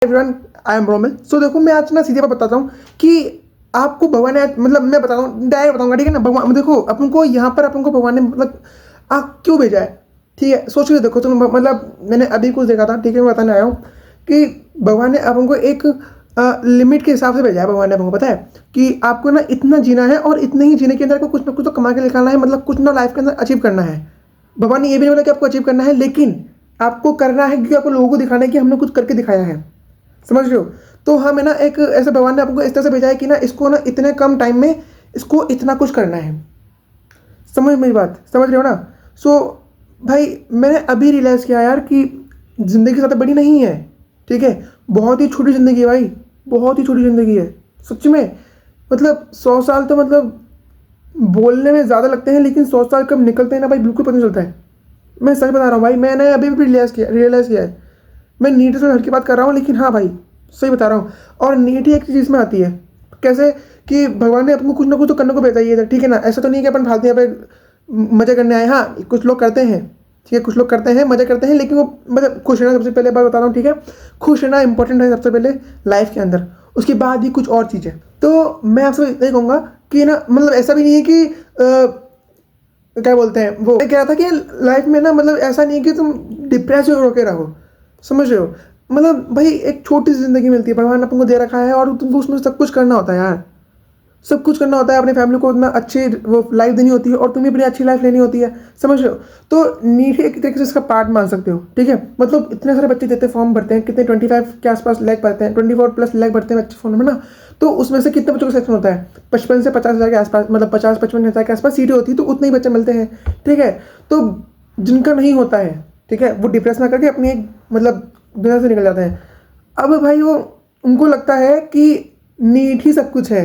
Everyone, I am Romil. So देखो, मैं आज ना सीधे बात बताता हूँ कि आपको भगवान ने मतलब मैं बताता हूँ, डायरेक्ट बताऊंगा, ठीक है ना। भगवान देखो, अपन को यहाँ पर अपन को भगवान ने मतलब आप क्यों भेजा है, ठीक है। सोच के देखो तुम, मतलब मैंने अभी कुछ देखा था, ठीक है। मैं बताने आया हूँ कि भगवान ने अपन को एक लिमिट के हिसाब से भेजा है। भगवान ने अपन को पता है कि आपको ना इतना जीना है और इतने ही जीने के अंदर आपको कुछ ना कुछ तो कमा के निकालना है, मतलब कुछ ना लाइफ के अंदर अचीव करना है। भगवान ने ये भी नहीं बोला कि आपको अचीव करना है, लेकिन आपको करना है क्योंकि आपको लोगों को दिखाना है कि हमने कुछ करके दिखाया है। समझ रहे हो। तो हमें ना एक ऐसे भगवान ने आपको इस तरह से भेजा है कि ना इसको ना इतने कम टाइम में इसको इतना कुछ करना है। समझ मेरी बात, समझ रहे हो ना। सो भाई, मैंने अभी रियलाइज़ किया यार कि ज़िंदगी ज़्यादा बड़ी नहीं है, ठीक है। बहुत ही छोटी ज़िंदगी है भाई, बहुत ही छोटी ज़िंदगी है सच में। मतलब 100 साल तो मतलब बोलने में ज़्यादा लगते हैं, लेकिन 100 साल कब निकलते हैं ना भाई, बिल्कुल पता नहीं चलता है। मैं सच बता रहा हूँ भाई, मैंने अभी भी रियलाइज़ किया है। मैं नीट से हट की बात कर रहा हूँ, लेकिन हाँ भाई सही बता रहा हूँ। और नीट ही एक चीज़ में आती है, कैसे कि भगवान ने अपने कुछ ना कुछ तो करने को भेजा ही है, ठीक है ना। ऐसा तो नहीं कि अपन फालतू यहाँ पे मज़े करने आए। हाँ, कुछ लोग करते हैं, ठीक है, कुछ लोग करते हैं, मज़े करते हैं, लेकिन वो मतलब खुश रहना सबसे पहले बात बता रहा हूँ, ठीक है। खुश रहना इंपॉर्टेंट है सबसे पहले लाइफ के अंदर, उसके बाद ही कुछ और चीज़ें। तो मैं आपसे यही कहूँगा कि ना, मतलब ऐसा भी नहीं है कि क्या बोलते हैं वो, मैं कह रहा था कि लाइफ में ना मतलब ऐसा नहीं है कि तुम डिप्रेस होकर रहो। समझ रहे हो। मतलब भाई एक छोटी सी ज़िंदगी मिलती है, भगवान ने अपन को दे रखा है, और तुमको उसमें सब कुछ करना होता है यार। सब कुछ करना होता है, अपनी फैमिली को इतना अच्छी वो लाइफ देनी होती है, और तुम्हें अपनी अच्छी लाइफ लेनी होती है। समझ रहे हो। तो नीट एक तरीके से इसका पार्ट मान सकते हो, ठीक है। मतलब इतने सारे बच्चे देते फॉर्म भरते हैं, कितने 25 के आसपास लाख भरते हैं, 24+ लाख भरते हैं बच्चे फॉर्म में ना। तो उसमें से कितने बच्चों का सिलेक्शन होता है? 55 से 50 हज़ार के आसपास, मतलब 50-55 हज़ार के आसपास सीटें होती है, तो उतने ही बच्चे मिलते हैं, ठीक है। तो जिनका नहीं होता है, ठीक है, वो डिप्रेस ना करके अपनी एक मतलब दुनिया से निकल जाते हैं। अब भाई वो उनको लगता है कि नीट ही सब कुछ है।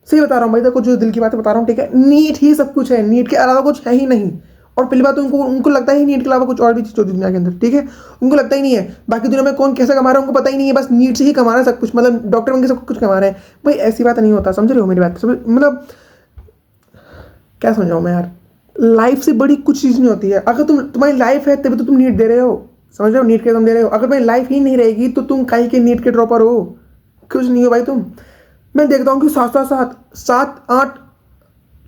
सही बता रहा हूँ भाई, देखो जो दिल की बातें बता रहा हूँ, ठीक है। नीट ही सब कुछ है, नीट के अलावा कुछ है ही नहीं। और पहली बात तो उनको उनको लगता ही नीट के अलावा कुछ और भी चीज़ होती है दुनिया के अंदर, ठीक है। उनको लगता ही नहीं है बाकी दुनिया में कौन कैसे कमा रहा है, उनको पता ही नहीं है। बस नीट से ही कमा रहा है सब कुछ, मतलब डॉक्टर बन के सब कुछ कमा रहे हैं। भाई ऐसी बात नहीं होता, समझ रहे हो मेरी बात। मतलब क्या समझाऊँ मैं यार, लाइफ से बड़ी कुछ चीज़ नहीं होती है। अगर तुम्हारी लाइफ है तभी तो तुम नीट दे रहे हो, समझ रहे हो, नीट के एग्जाम दे रहे हो। अगर तुम्हारी लाइफ ही नहीं रहेगी तो तुम काहे के नीट के ड्रॉपर हो, कुछ नहीं हो भाई तुम। मैं देखता हूँ कि 7-8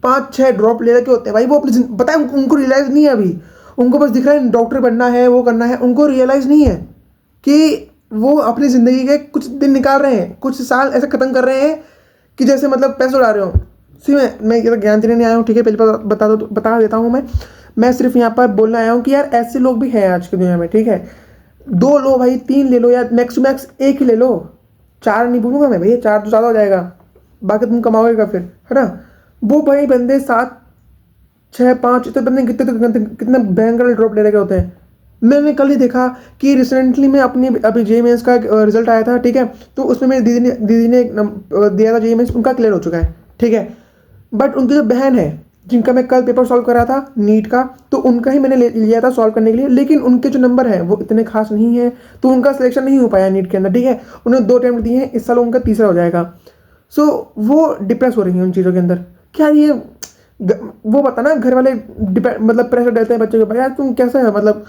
5-6 ड्रॉप ले रखे होते हैं भाई। वो अपनी पता है उनको रियलाइज़ नहीं है अभी। उनको बस दिख रहा है डॉक्टर बनना है, वो करना है। उनको रियलाइज़ नहीं है कि वो अपनी ज़िंदगी के कुछ दिन निकाल रहे हैं, कुछ साल ऐसे ख़त्म कर रहे हैं कि जैसे मतलब पैसे उड़ा रहे हो। सी मैं ये तो ज्ञान देने नहीं आया हूँ, ठीक है। पहले बता देता हूँ मैं सिर्फ यहाँ पर बोलना आया हूँ कि यार ऐसे लोग भी हैं आज की दुनिया में, ठीक है। 2 लो भाई, 3 ले लो, या मैक्स टू मैक्स 1 ही ले लो। 4 नहीं बोलूँगा मैं भैया, 4 तो ज़्यादा हो जाएगा, बाकी तुम कमाओगे फिर, है ना। वो भाई बंदे 7-6-5 इतने बंदे कितने भयंकर ड्रॉप ले रखे होते हैं। मैंने कल ही देखा कि रिसेंटली में अपनी अभी जे मेंस का रिजल्ट आया था, ठीक है। तो उसमें मेरी दीदी ने दिया था जे मेंस, उनका क्लियर हो चुका है, ठीक है। बट उनकी जो बहन है, जिनका मैं कल पेपर सॉल्व कर रहा था नीट का, तो उनका ही मैंने लिया था सॉल्व करने के लिए, लेकिन उनके जो नंबर हैं वो इतने खास नहीं है, तो उनका सिलेक्शन नहीं हो पाया नीट के अंदर, ठीक है। उन्होंने 2 अटेम्प्ट दिए हैं, इस साल उनका तीसरा हो जाएगा। सो वो डिप्रेस हो रही हैं उन चीज़ों के अंदर। क्या ये वो पता ना, घर वाले मतलब प्रेशर डालते हैं बच्चों के ऊपर, यार तुम कैसा है, मतलब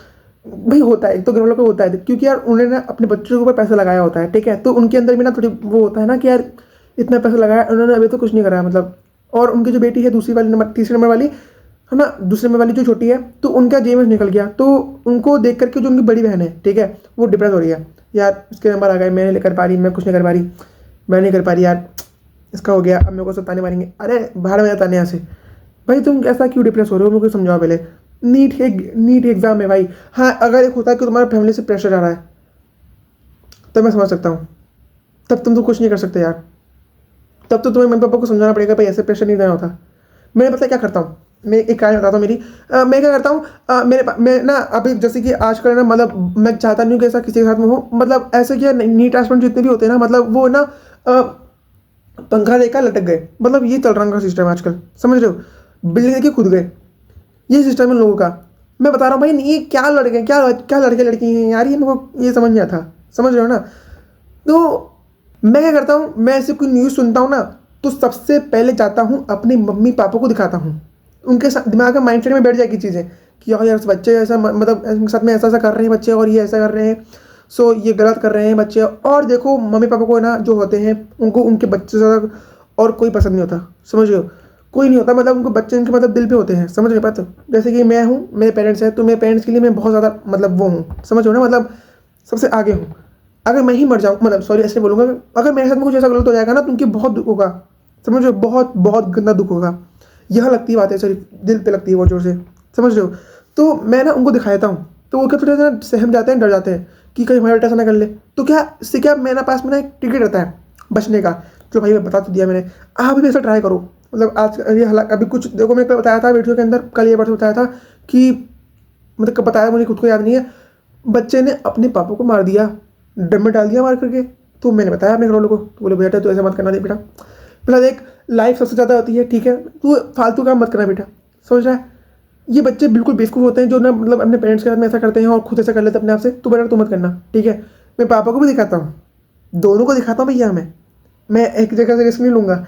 भाई होता है, एक तो घर वालों को होता है, क्योंकि यार उन्होंने ना अपने बच्चों के ऊपर पैसा लगाया होता है, ठीक है। तो उनके अंदर भी ना थोड़ी वो होता है ना कि यार इतना पैसा लगाया उन्होंने, अभी तो कुछ नहीं करा मतलब। और उनकी जो बेटी है दूसरी वाली नंबर, तीसरे नंबर वाली है ना, दूसरे नंबर वाली जो छोटी है, तो उनका जेमेंस निकल गया। तो उनको देख करके जो उनकी बड़ी बहन है, ठीक है, वो डिप्रेस हो रही है। यार इसके नंबर आ गए, मैं नहीं कर पा रही, मैं कुछ नहीं कर पा रही, मैं नहीं कर पा रही यार, इसका हो गया, अब मेरे को सब ताने मारेंगे। अरे बाहर में जाता नहीं यहाँ से। भाई तुम ऐसा क्यों डिप्रेस हो रहे हो, मेरे को समझाओ पहले। नीट एग्जाम है भाई। हाँ, अगर एक होता है कि तुम्हारे फैमिली से प्रेशर आ रहा है तब मैं समझ सकता हूँ, तब तुम तो कुछ नहीं कर सकते यार। तब तो तुम्हें मम्मी पापा को समझाना पड़ेगा भाई ऐसे प्रेशर नहीं देना होता। मैं पता क्या करता हूँ, मैं एक कार्य बताता हूँ मेरी। मैं क्या करता हूँ, मैं ना अभी जैसे कि आजकल ना, मतलब मैं चाहता नहीं हूँ कि ऐसा किसी के साथ में हो, मतलब ऐसे कि नीट एस्पिरेंट जितने भी होते हैं ना, मतलब वो ना पंखा देखा लटक गए, मतलब ये चल रहा है उनका सिस्टम आजकल, समझ रहे हो। बिल्डिंग देखिए खुद गए, ये सिस्टम है लोगों का। मैं बता रहा हूँ भाई, ये क्या लड़के क्या क्या लड़के लड़की हैं यार, ये मेरे को ये समझ नहीं आता, समझ रहे हो ना। तो मैं क्या करता हूँ, मैं ऐसे कोई न्यूज़ सुनता हूँ ना, तो सबसे पहले जाता हूँ अपने मम्मी पापा को दिखाता हूँ। उनके दिमाग में माइंडसेट में बैठ जाएगी चीज़ें कि यार यार बच्चे ऐसा मतलब इनके साथ में ऐसा ऐसा कर रहे हैं बच्चे, और ये ऐसा कर रहे हैं। सो ये गलत कर रहे हैं बच्चे। और देखो मम्मी पापा को ना जो होते हैं उनको उनके बच्चे से ज़्यादा और कोई पसंद नहीं होता, समझ रहे हो, कोई नहीं होता, मतलब उनको बच्चे उनके मतलब दिल पे होते हैं, समझ रहे हो बात। जैसे कि मैं हूँ, मेरे पेरेंट्स हैं, तो मेरे पेरेंट्स के लिए मैं बहुत ज़्यादा मतलब वो हूँ, समझ रहे हो ना, मतलब सबसे आगे हूँ। अगर मैं ही मर जाऊँ, मतलब सॉरी ऐसे बोलूँगा, अगर मेरे साथ में कुछ ऐसा गलत हो जाएगा ना तो उनकी बहुत दुख होगा, समझ रहे हो, बहुत बहुत गंदा दुख होगा। यह लगती बात है, सॉरी दिल पे लगती है बहुत जोर से, समझ रहे हो। तो मैं ना उनको दिखा देता हूँ, तो वो क्या थोड़ा सा सहम जाते हैं, डर जाते हैं कि कहीं हमारा बेटा ऐसा ना कर ले। तो क्या इससे क्या मेरे पास में ना एक टिकट रहता है बचने का। जो भाई मैं बता तो दिया मैंने, आप भी ऐसा ट्राई करो। मतलब आज ये हालात अभी कुछ देखो, मैंने बताया था वीडियो के अंदर, कल ये बात बताया था कि मतलब कब बताया मुझे खुद को याद नहीं है, बच्चे ने अपने पापा को मार दिया, डर में डाल दिया मार करके। तो मैंने बताया अपने घर वालों को, तो बोले बेटा तो ऐसा मत करना दे बेटा, बेटा देख लाइफ सबसे ज़्यादा होती है, ठीक है, तू फालतू काम मत करना बेटा, समझ रहा है। ये बच्चे बिल्कुल बेवकूफ़ होते हैं जो ना मतलब अपने पेरेंट्स के साथ में ऐसा करते हैं और खुद ऐसा कर लेते हैं अपने आप से। तो बेटा तू मत करना, ठीक है। मैं पापा को भी दिखाता हूँ, दोनों को दिखाता हूँ भैया, मैं एक जगह से रिस्क नहीं लूँगा।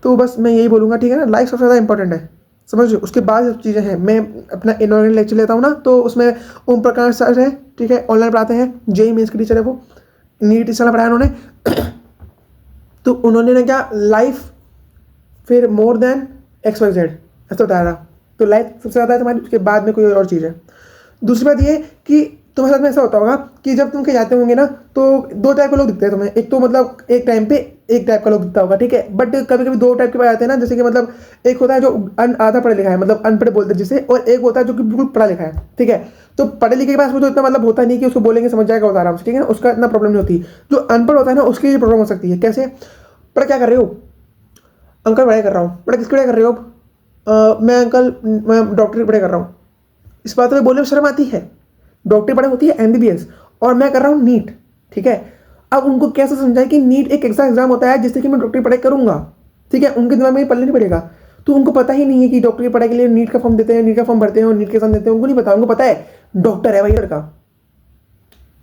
तो बस मैं यही बोलूँगा, ठीक है ना, लाइफ सबसे ज़्यादा इंपॉर्टेंट है, समझ लो। उसके बाद सब चीज़ें हैं। मैं अपना इनऑर्गेनिक लेक्चर लेता हूँ ना, तो उसमें ओम प्रकाश सर है, ठीक है, ऑनलाइन पढ़ाते हैं, जेई मेंस के टीचर है वो, नीट इस साल पढ़ाया उन्होंने। तो उन्होंने ना क्या लाइफ फिर more than X Y Z ऐसा बताया था। तो लाइफ सबसे ज़्यादा है तुम्हारी, उसके बाद में कोई और चीज़ है। दूसरी बात ये कि तुम्हारे साथ में ऐसा होता होगा कि जब तुम कहीं जाते होंगे ना, तो दो टाइप के लोग दिखते हैं तुम्हें। एक तो मतलब एक टाइम पे एक टाइप का लोग दिखता होगा, ठीक है, बट कभी कभी दो टाइप के पाए जाते हैं ना, जैसे कि मतलब एक होता है जो आधा पढ़ा लिखा है, मतलब अनपढ़ बोलते हैं जिसे, और एक होता है जो कि बिल्कुल पढ़ा लिखा है, ठीक है। तो पढ़े लिखे के पास में तो इतना मतलब होता नहीं कि उसको बोलेंगे समझ जाएगा वो आराम से, ठीक है ना, उसका इतना प्रॉब्लम नहीं होती। जो अनपढ़ होता है ना उसकी प्रॉब्लम हो सकती है। कैसे? पर क्या कर रहे हो अंकल? पढ़ाई कर रहा हूँ। बड़ा किसकी पढ़ाई कर रहे हो आप? मैं अंकल, मैं डॉक्टर की पढ़ाई कर रहा हूँ। इस बात में बोलने में शर्म आती है। डॉक्टरी पढ़ाई होती है एमबीबीएस, और मैं कर रहा हूँ नीट, ठीक है। अब उनको कैसे समझाए कि नीट एक ऐसा एग्जाम होता है जिससे कि मैं डॉक्टरी पढ़ाई करूँगा, ठीक है। उनके दिमाग में ये पल्ले नहीं पड़ेगा। तो उनको पता ही नहीं है कि डॉक्टरी पढ़ाई के लिए नीट का फॉर्म देते हैं, नीट का फॉर्म भरते हैं और नीट के एग्जाम देते हैं। उनको नहीं पता, उनको पता है डॉक्टर है भाई लड़का,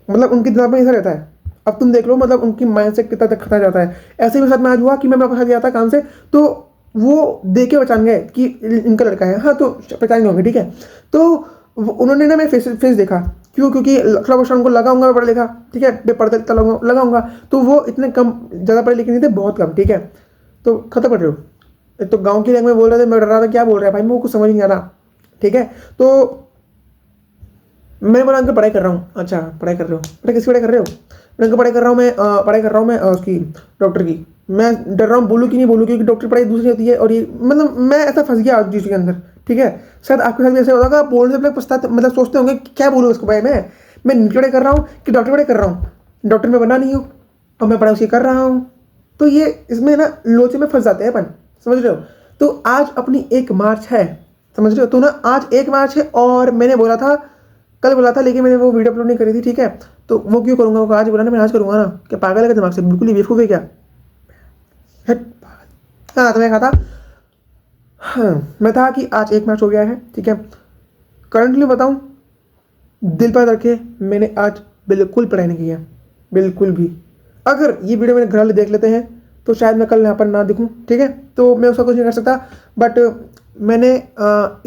मतलब उनके दिमाग में ऐसा रहता है। अब तुम देख लो मतलब उनकी माइंड सेट कितना तक खता जाता है। ऐसे ही मेरे साथ में आज हुआ कि मैं अपने साथ गया था काम से, तो वो देख के पहचान गए कि इनका लड़का है, हाँ, तो पहचान होंगे, ठीक है। तो उन्होंने ना मेरा फेस देखा, क्यों? क्योंकि थोड़ा बहुत उनको लगाऊंगा मैं पढ़ा लिखा, ठीक है, मैं पढ़ते लिखता लगाऊंगा। तो वो इतने कम ज़्यादा पढ़े लिखे नहीं थे, बहुत कम, ठीक है। तो खत्म पढ़ रहे हो। एक तो गाँव की लैंग्वेज बोल रहे थे, मैं डर रहा था क्या बोल रहा है भाई, मेरे को कुछ समझ नहीं आ रहा, ठीक है। तो मैं बोला अंकल पढ़ाई कर रहा हूँ। अच्छा पढ़ाई कर रहे हो? बेटा किसकी पढ़ाई कर रहे हो? मैं अंकल पढ़ाई कर रहा हूँ, मैं पढ़ाई कर रहा हूँ मैं उसकी डॉक्टर की। मैं डर रहा हूँ बोलूँ कि नहीं बोलूँ, क्योंकि डॉक्टर पढ़ाई दूसरी होती है, और ये मतलब मैं ऐसा फंस गया आज चीज़ के अंदर, ठीक है। शायद आपके साथ भी ऐसे होगा, आप बोलने से पहले पछताते, मतलब सोचते होंगे कि क्या बोलूँ उसको भाई, मैं नीट पढ़ाई कर रहा हूँ कि डॉक्टर पढ़ाई कर रहा हूँ। डॉक्टर में बना नहीं हूँ और मैं पढ़ाई उसकी कर रहा हूँ। तो ये इसमें ना लोचे में फंस जाते हैं अपन, समझ रहे हो। तो आज अपनी 1 मार्च है, समझ रहे हो। तो ना आज 1 मार्च है, और मैंने बोला था, कल बोला था, लेकिन मैंने वो वीडियो अपलोड नहीं करी थी, ठीक है। तो वो क्यों करूँगा, वो आज बोला ना, मैं आज करूँगा ना। क्या पागल है क्या दिमाग से? बिल्कुल ही बेवकूफ़ है क्या? हट। हाँ तो मैं कहा था, हाँ मैं था कि आज 1 मार्च हो गया है, ठीक है। करंटली बताऊँ, दिल पर रखे मैंने आज बिल्कुल पढ़ाई नहीं की है, बिल्कुल भी। अगर ये वीडियो मेरे घर वाले देख लेते हैं तो शायद मैं कल यहाँ पर ना दिखूँ, ठीक है। तो मैं उसका कुछ नहीं कर सकता, बट मैंने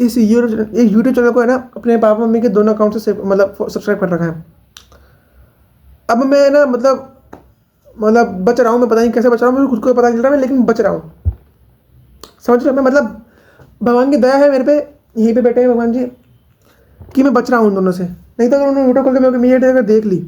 इस यूट्यूब चैनल को है ना अपने पापा मम्मी के दोनों अकाउंट से मतलब सब्सक्राइब कर रखा है। अब मैं ना मतलब बच रहा हूँ, मैं पता नहीं कैसे बच रहा हूँ, मुझे खुद को पता नहीं चल रहा है, लेकिन बच रहा हूँ, समझ रहे हो। मैं मतलब भगवान की दया है मेरे पे, यहीं पे बैठे हैं भगवान जी, कि मैं बच रहा हूँ उन दोनों से। नहीं तो अगर उन्होंने वीडियो खोल के मेरी अगर देख ली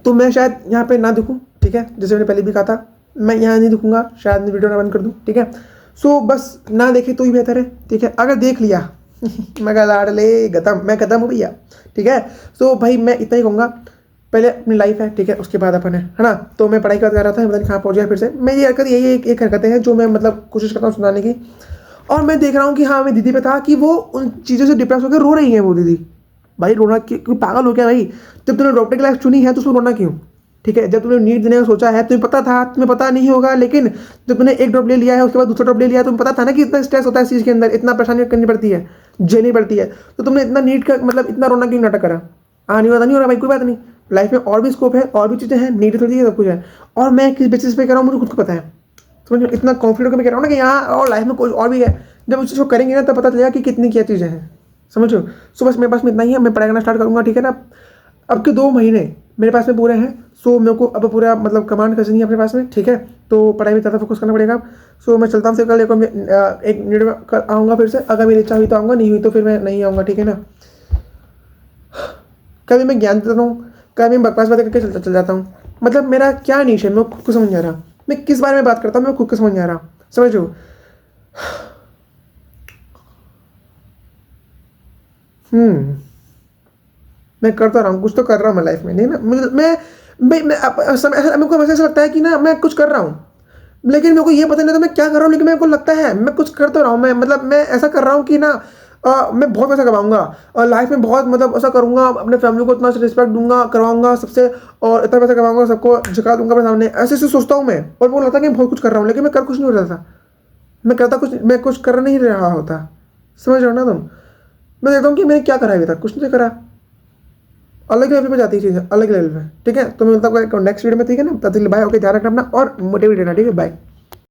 तो मैं शायद यहाँ पे ना दिखूँ, ठीक है। जैसे मैंने पहले भी कहा था, मैं यहाँ नहीं दिखूँगा, शायद मैं वीडियो ना बंद कर दूँ, ठीक है। सो बस ना देखे तो ही बेहतर है, ठीक है। अगर देख लिया मैं कहा लाडले खत्म, मैं खत्म हूँ भैया, ठीक है। सो भाई मैं इतना ही कहूँगा, पहले अपनी लाइफ है, ठीक है, उसके बाद अपन है ना। तो मैं पढ़ाई कर रहा था, पता नहीं कहाँ पहुँच गया फिर से। मेरी हरकत यही एक हरकतें हैं जो मैं मतलब कोशिश करता हूँ सुनाने की। और मैं देख रहा हूँ कि हाँ मैं दीदी पे था कि वो उन चीज़ों से डिप्रेस होकर रो रही है वो दीदी। भाई रोना क्यों? पागल हो क्या भाई? जब तूने डॉक्टर की लाइफ चुनी है तो उसमें रोना क्यों? ठीक है, जब तूने नीट देने का सोचा है तुम्हें पता था, तुम्हें पता नहीं होगा, लेकिन जब तूने एक ड्रॉप ले लिया है उसके बाद दूसरा ड्रॉप ले लिया है, तुम्हें पता था ना कि इतना स्ट्रेस होता है इस चीज़ के अंदर, इतना परेशानी करनी पड़ती है, झेलनी पड़ती है। तो तुमने इतना नीट का मतलब इतना रोना क्यों नाटक करा? हाँ नहीं होता, नहीं हो रहा भाई, कोई बात नहीं। लाइफ में और भी स्कोप है, और भी चीज़ें हैं, नीट थोड़ी है, सब कुछ है। और मैं किस बेसिस पे कर रहा हूँ मुझे खुद को पता है, समझो। इतना कॉन्फिडेंट होकर मैं कह रहा हूँ ना कि यहाँ और लाइफ में कोई और भी है। जब उस चीज़ को करेंगे ना तब पता चलेगा कि कितनी क्या चीज़ें हैं, समझो। सो बस मेरे पास में इतना ही है, मैं पढ़ाई करना स्टार्ट करूँगा, ठीक है ना। अब के 2 महीने मेरे पास में पूरे हैं। सो मेरे को अब पूरा मतलब कमांड करनी है अपने पास में, ठीक है। तो पढ़ाई में ज़्यादा फोकस करना पड़ेगा। सो मैं चलता हूँ, फिर कल एक मिनट में आऊँगा फिर से। अगर मेरी इच्छा हुई तो आऊँगा, नहीं हुई तो फिर मैं नहीं आऊँगा, ठीक है ना। कभी मैं ज्ञान देता हूँ, कभी मैं बकवास बातें करके चल जाता हूँ। मतलब मेरा क्या निश है, मैं खुद को समझ नहीं आ रहा। मैं किस बारे में बात करता हूँ, मैं खुद को समझ नहीं आ रहा, समझ लो। मैं करता रहा हूँ, कुछ तो कर रहा हूँ मैं लाइफ में, नहीं ना। मेरे को ऐसा लगता है कि ना मैं कुछ कर रहा हूँ, लेकिन मेरे को ये पता नहीं था मैं क्या कर रहा हूँ। लेकिन मेरे को लगता है मैं कुछ कर तो रहा हूँ। मैं मतलब मैं ऐसा कर रहा हूँ कि ना मैं बहुत पैसा कमाऊंगा और लाइफ में बहुत मतलब ऐसा करूंगा, अपने फैमिली को इतना रिस्पेक्ट दूंगा, करवाऊंगा सबसे, और इतना पैसा कमाऊंगा, सबको झुका दूंगा अपने सामने। ऐसे ऐसे सोचता हूँ मैं, और वो लगता है कि मैं बहुत कुछ कर रहा हूँ, लेकिन मैं कर कुछ नहीं हो रहा था। मैं कुछ कर नहीं रहा होता, समझ रहे हो ना तुम। मैं देखता हूँ कि मैंने क्या करा अभी तक, कुछ नहीं करा। अलग लेवल पे जाती है चीज़ें, अलग लेवल पे, ठीक है। तो मैं मिलता हूँ नेक्स्ट वीडियो में, ठीक है ना। तब तक बाय, ओके, ध्यान रखना अपना और मोटिवेट रहना, ठीक है, बाय।